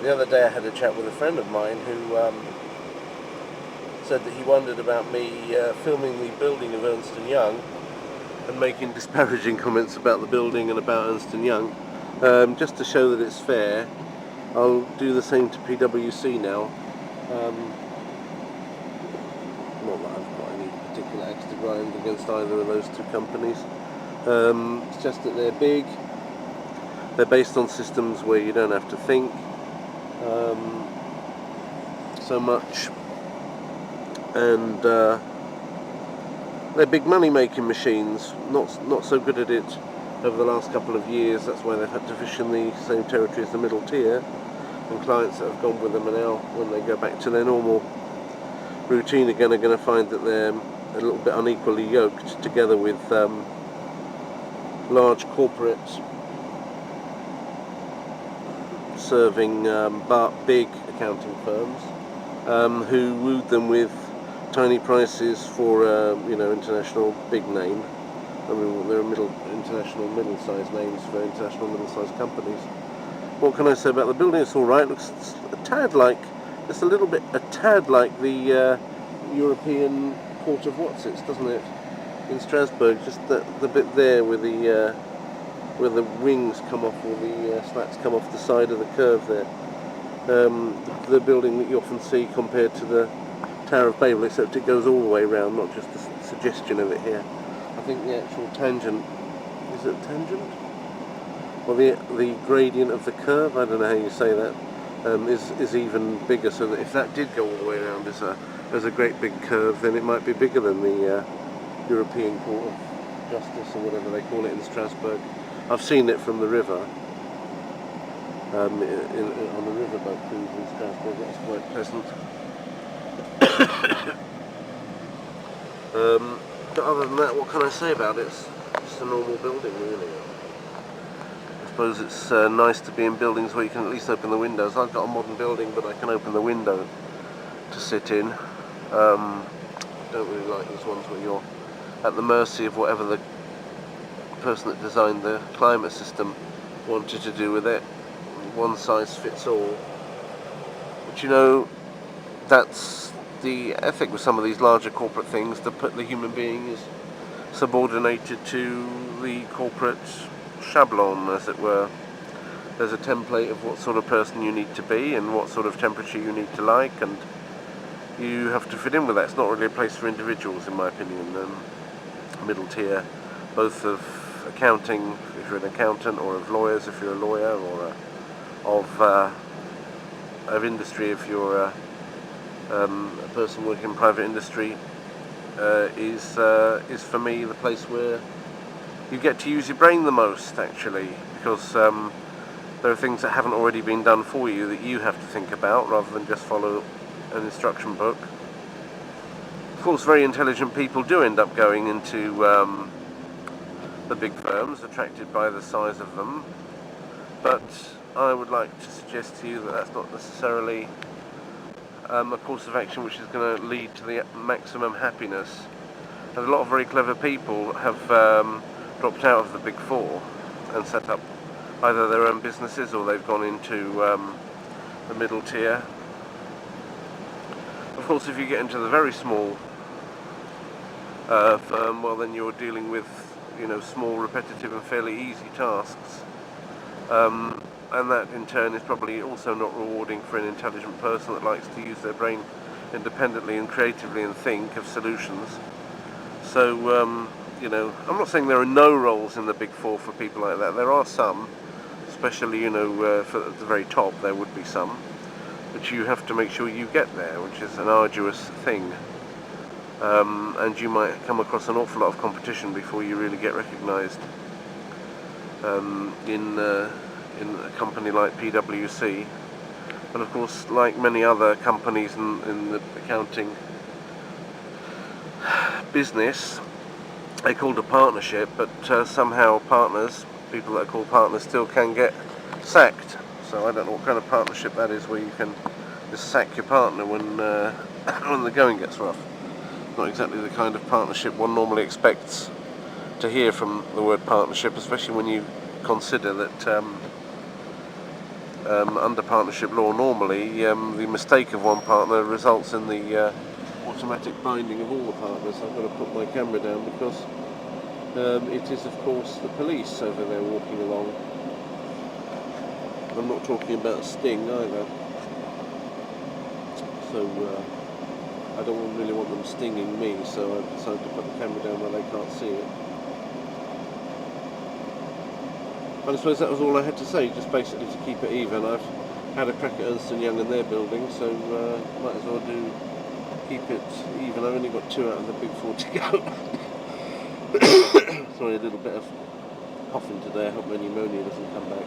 The other day I had a chat with a friend of mine who said that he wondered about me filming the building of Ernst & Young and making disparaging comments about the building and about Ernst & Young. Just to show that it's fair, I'll do the same to PWC now. Not that I've got any particular axe to grind against either of those two companies. It's just that they're big, they're based on systems where you don't have to think so much, and they're big money making machines, not so good at it over the last couple of years. That's why they've had to fish in the same territory as the middle tier, and clients that have gone with them are now, when they go back to their normal routine again, are going to find that they're a little bit unequally yoked together with large corporates serving big accounting firms who wooed them with tiny prices for international big name. I mean, they're international middle-sized names for international middle-sized companies. What can I say about the building? It's all right. Looks a tad like the European Port of Whatsits, doesn't it? In Strasbourg, just the bit there where the wings come off, or the slats come off the side of the curve there. The building that you often see compared to the Tower of Babel, except it goes all the way around, not just the suggestion of it here. I think the actual tangent, is it a tangent? Well, the gradient of the curve, I don't know how you say that, is even bigger, so that if that did go all the way around as a great big curve, then it might be bigger than the European Court of Justice, or whatever they call it in Strasbourg. I've seen it from the river, on the riverboat cruise in Strasbourg. That's quite pleasant. But other than that, what can I say about it? It's just a normal building, really. I suppose it's nice to be in buildings where you can at least open the windows. I've got a modern building, but I can open the window to sit in. Don't really like these ones where you're at the mercy of whatever the person that designed the climate system wanted to do with it. One size fits all. But that's the ethic with some of these larger corporate things, to put the human being is subordinated to the corporate shablon, as it were. There's a template of what sort of person you need to be and what sort of temperature you need to like, and you have to fit in with that. It's not really a place for individuals, in my opinion. Middle tier, both of accounting, if you're an accountant, or of lawyers, if you're a lawyer, or of industry, if you're a person working in private industry, is for me the place where you get to use your brain the most, actually, because there are things that haven't already been done for you that you have to think about, rather than just follow an instruction book. Of course, very intelligent people do end up going into the big firms, attracted by the size of them, but I would like to suggest to you that that's not necessarily a course of action which is going to lead to the maximum happiness. And a lot of very clever people have dropped out of the big four and set up either their own businesses, or they've gone into the middle tier. Of course, if you get into the very small firm, well, then you're dealing with small, repetitive and fairly easy tasks, and that in turn is probably also not rewarding for an intelligent person that likes to use their brain independently and creatively and think of solutions. So I'm not saying there are no roles in the big four for people like that. There are some, especially for at the very top there would be some, but you have to make sure you get there, which is an arduous thing. And you might come across an awful lot of competition before you really get recognised. In a company like PWC, but of course, like many other companies in the accounting business, they're called a partnership, but somehow people that are called partners, still can get sacked. So I don't know what kind of partnership that is, where you can just sack your partner when the going gets rough. Not exactly the kind of partnership one normally expects to hear from the word partnership, especially when you consider that under partnership law, normally the mistake of one partner results in the automatic binding of all the partners. I'm going to put my camera down because it is, of course, the police over there walking along. I'm not talking about Sting either. So I don't really want them stinging me, so I decided to put the camera down where they can't see it. And I suppose that was all I had to say, just basically to keep it even. I've had a crack at Ernst & Young and their building, so might as well keep it even. I've only got 2 out of the big 4 to go. Sorry, a little bit of coughing today. I hope my pneumonia doesn't come back.